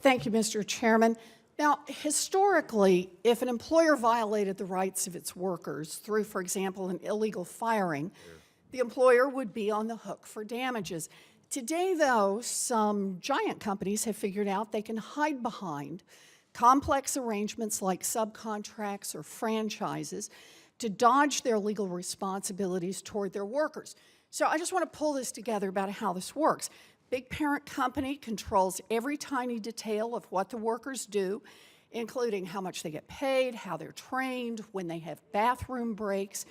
Thank you, Mr. Chairman. Now, historically, if an employer violated the rights of its workers through, for example, an illegal firing, the employer would be on the hook for damages. Today, though, some giant companies have figured out they can hide behind complex arrangements like subcontracts or franchises to dodge their legal responsibilities toward their workers. So I just want to pull this together about how this works. Big parent company controls every tiny detail of what the workers do, including how much they get paid, how they're trained, when they have bathroom breaks.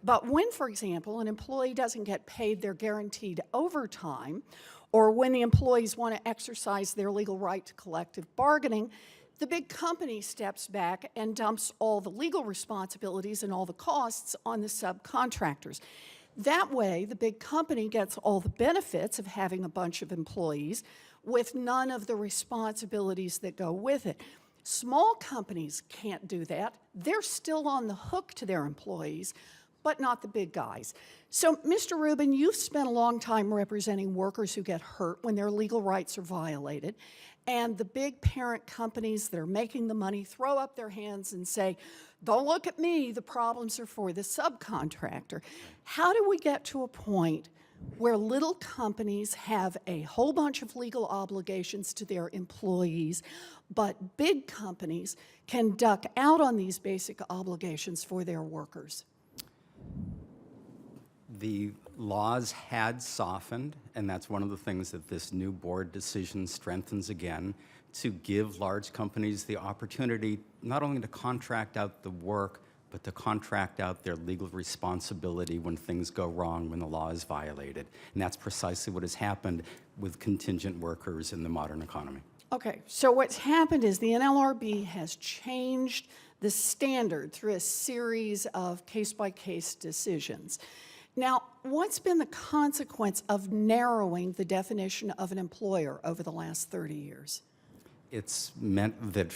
But when, for example, an employee doesn't get paid their guaranteed overtime, or when the employees want to exercise their legal right to collective bargaining, the big company steps back and dumps all the legal responsibilities and all the costs on the subcontractors. That way, the big company gets all the benefits of having a bunch of employees with none of the responsibilities that go with it. Small companies can't do that. They're still on the hook to their employees, but not the big guys. So, Mr. Rubin, you've spent a long time representing workers who get hurt when their legal rights are violated, and the big parent companies that are making the money throw up their hands and say, don't look at me, the problems are for the subcontractor. How do we get to a point where little companies have a whole bunch of legal obligations to their employees, but big companies can duck out on these basic obligations for their workers? The laws had softened, and that's one of the things that this new board decision strengthens again, to give large companies the opportunity not only to contract out the work, but to contract out their legal responsibility when things go wrong, when the law is violated. And that's precisely what has happened with contingent workers in the modern economy. Okay, so what's happened is the NLRB has changed the standard through a series of case-by-case decisions. Now, what's been the consequence of narrowing the definition of an employer over the last 30 years? It's meant that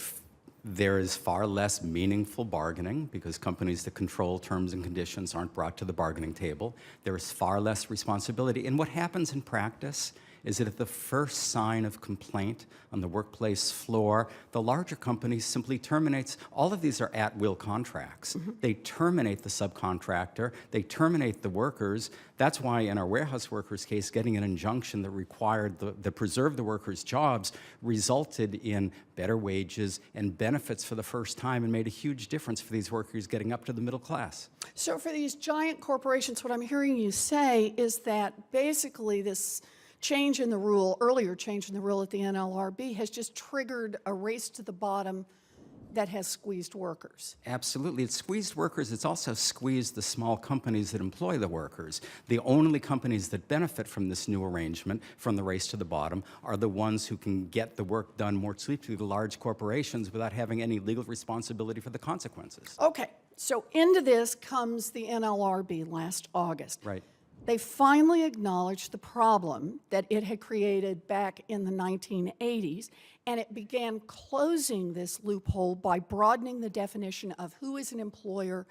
there is far less meaningful bargaining because companies that control terms and conditions aren't brought to the bargaining table. There is far less responsibility. And what happens in practice is that at the first sign of complaint on the workplace floor, the larger company simply terminates. All of these are at-will contracts. They terminate the subcontractor. They terminate the workers. That's why in our warehouse workers case, getting an injunction that required that preserved the workers' jobs resulted in better wages and benefits for the first time and made a huge difference for these workers getting up to the middle class. So for these giant corporations, what I'm hearing you say is that basically this change in the rule, earlier change in the rule at the NLRB has just triggered a race to the bottom that has squeezed workers. Absolutely. It's squeezed workers. It's also squeezed the small companies that employ the workers. The only companies that benefit from this new arrangement, from the race to the bottom, are the ones who can get the work done more cheaply, the large corporations, without having any legal responsibility for the consequences. Okay, so into this comes the NLRB last August. Right. They finally acknowledged the problem that it had created back in the 1980s, and it began closing this loophole by broadening the definition of who is an employer,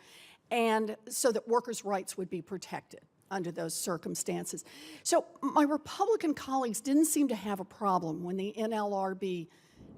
and so that workers' rights would be protected under those circumstances. So my Republican colleagues didn't seem to have a problem when the NLRB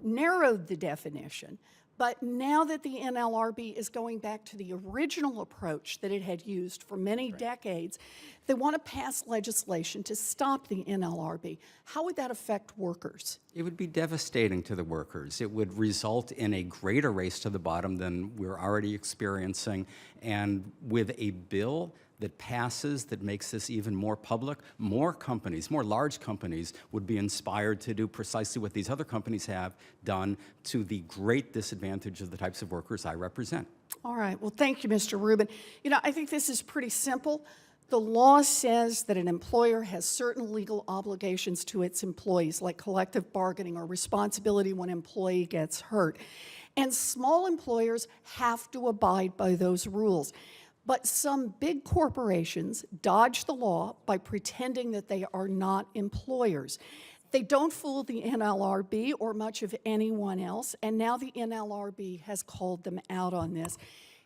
narrowed the definition. But now that the NLRB is going back to the original approach that it had used for many decades, they want to pass legislation to stop the NLRB. How would that affect workers? It would be devastating to the workers. It would result in a greater race to the bottom than we're already experiencing. And with a bill that passes that makes this even more public, more companies, more large companies would be inspired to do precisely what these other companies have done, to the great disadvantage of the types of workers I represent. All right, well, thank you, Mr. Rubin. You know, I think this is pretty simple. The law says that an employer has certain legal obligations to its employees, like collective bargaining or responsibility when an employee gets hurt. And small employers have to abide by those rules. But some big corporations dodge the law by pretending that they are not employers. They don't fool the NLRB or much of anyone else, and now the NLRB has called them out on this.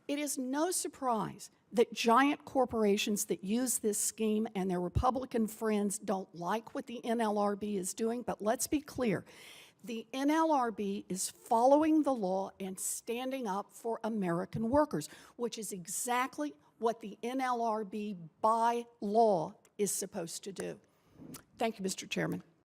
It is no surprise that giant corporations that use this scheme and their Republican friends don't like what the NLRB is doing, but let's be clear. The NLRB is following the law and standing up for American workers, which is exactly what the NLRB by law is supposed to do. Thank you, Mr. Chairman.